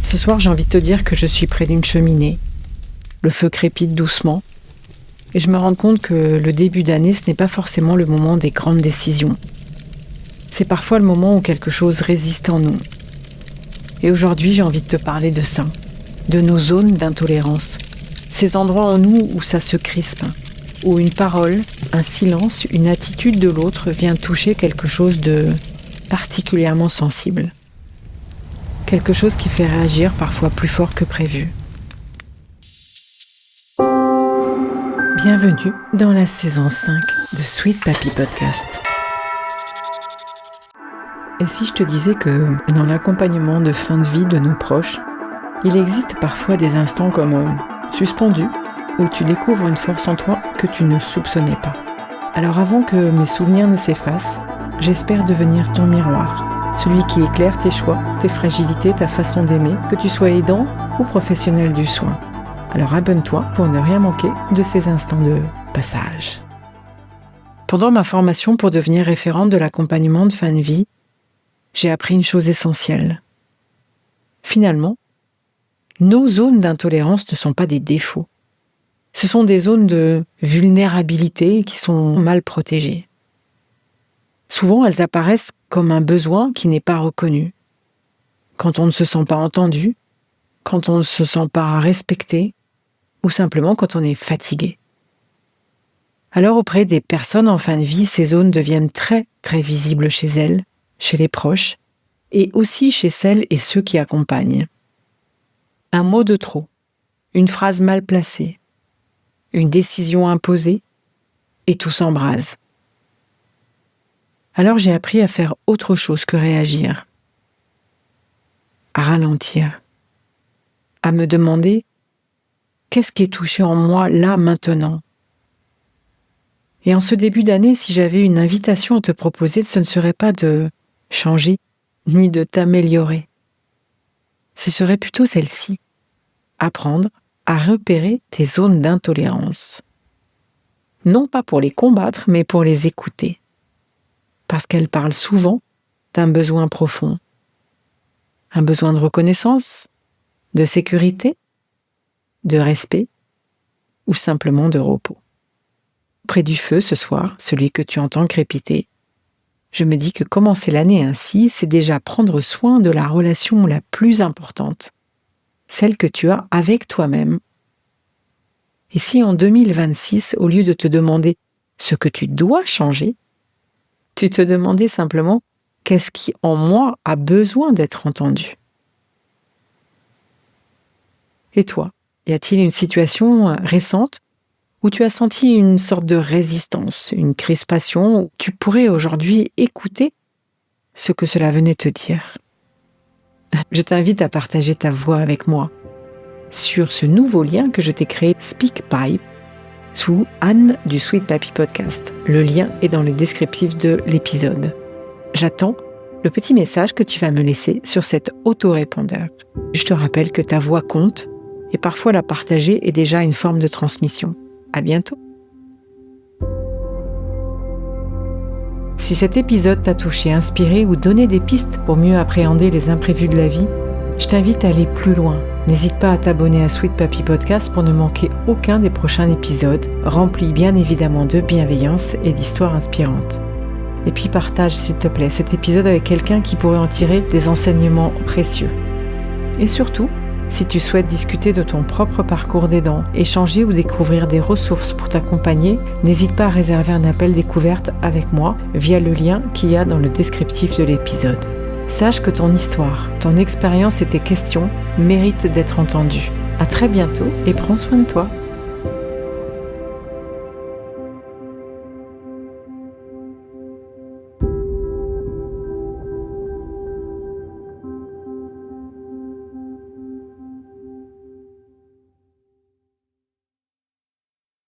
Ce soir, j'ai envie de te dire que je suis près d'une cheminée. Le feu crépite doucement. Et je me rends compte que le début d'année, ce n'est pas forcément le moment des grandes décisions. C'est parfois le moment où quelque chose résiste en nous. Et aujourd'hui, j'ai envie de te parler de ça, de nos zones d'intolérance. Ces endroits en nous où ça se crispe, où une parole, un silence, une attitude de l'autre vient toucher quelque chose de particulièrement sensible. Quelque chose qui fait réagir parfois plus fort que prévu. Bienvenue dans la saison 5 de Sweet Papy Podcast. Et si je te disais que dans l'accompagnement de fin de vie de nos proches, il existe parfois des instants comme suspendus, où tu découvres une force en toi que tu ne soupçonnais pas. Alors avant que mes souvenirs ne s'effacent, j'espère devenir ton miroir, celui qui éclaire tes choix, tes fragilités, ta façon d'aimer, que tu sois aidant ou professionnel du soin. Alors abonne-toi pour ne rien manquer de ces instants de passage. Pendant ma formation pour devenir référente de l'accompagnement de fin de vie, j'ai appris une chose essentielle. Finalement, nos zones d'intolérance ne sont pas des défauts. Ce sont des zones de vulnérabilité qui sont mal protégées. Souvent, elles apparaissent comme un besoin qui n'est pas reconnu. Quand on ne se sent pas entendu, quand on ne se sent pas respecté, ou simplement quand on est fatigué. Alors auprès des personnes en fin de vie, ces zones deviennent très très visibles chez elles, chez les proches, et aussi chez celles et ceux qui accompagnent. Un mot de trop, une phrase mal placée, une décision imposée, et tout s'embrase. Alors j'ai appris à faire autre chose que réagir, à ralentir, à me demander qu'est-ce qui est touché en moi là maintenant. Et en ce début d'année, si j'avais une invitation à te proposer, ce ne serait pas de changer ni de t'améliorer. Ce serait plutôt celle-ci, apprendre à repérer tes zones d'intolérance. Non pas pour les combattre, mais pour les écouter. Parce qu'elles parlent souvent d'un besoin profond. Un besoin de reconnaissance, de sécurité, de respect ou simplement de repos. Près du feu ce soir, celui que tu entends crépiter, je me dis que commencer l'année ainsi, c'est déjà prendre soin de la relation la plus importante, celle que tu as avec toi-même. Et si en 2026, au lieu de te demander ce que tu dois changer, tu te demandais simplement qu'est-ce qui en moi a besoin d'être entendu. Et toi, y a-t-il une situation récente où tu as senti une sorte de résistance, une crispation, où tu pourrais aujourd'hui écouter ce que cela venait te dire? Je t'invite à partager ta voix avec moi sur ce nouveau lien que je t'ai créé, SpeakPipe, sous Anne du Sweet Papy Podcast. Le lien est dans le descriptif de l'épisode. J'attends le petit message que tu vas me laisser sur cet autorépondeur. Je te rappelle que ta voix compte et parfois la partager est déjà une forme de transmission. À bientôt. Si cet épisode t'a touché, inspiré ou donné des pistes pour mieux appréhender les imprévus de la vie, je t'invite à aller plus loin. N'hésite pas à t'abonner à Sweet Papy Podcast pour ne manquer aucun des prochains épisodes, remplis bien évidemment de bienveillance et d'histoires inspirantes. Et puis partage s'il te plaît cet épisode avec quelqu'un qui pourrait en tirer des enseignements précieux. Et surtout, si tu souhaites discuter de ton propre parcours d'aidant, échanger ou découvrir des ressources pour t'accompagner, n'hésite pas à réserver un appel découverte avec moi via le lien qu'il y a dans le descriptif de l'épisode. Sache que ton histoire, ton expérience et tes questions méritent d'être entendues. À très bientôt et prends soin de toi.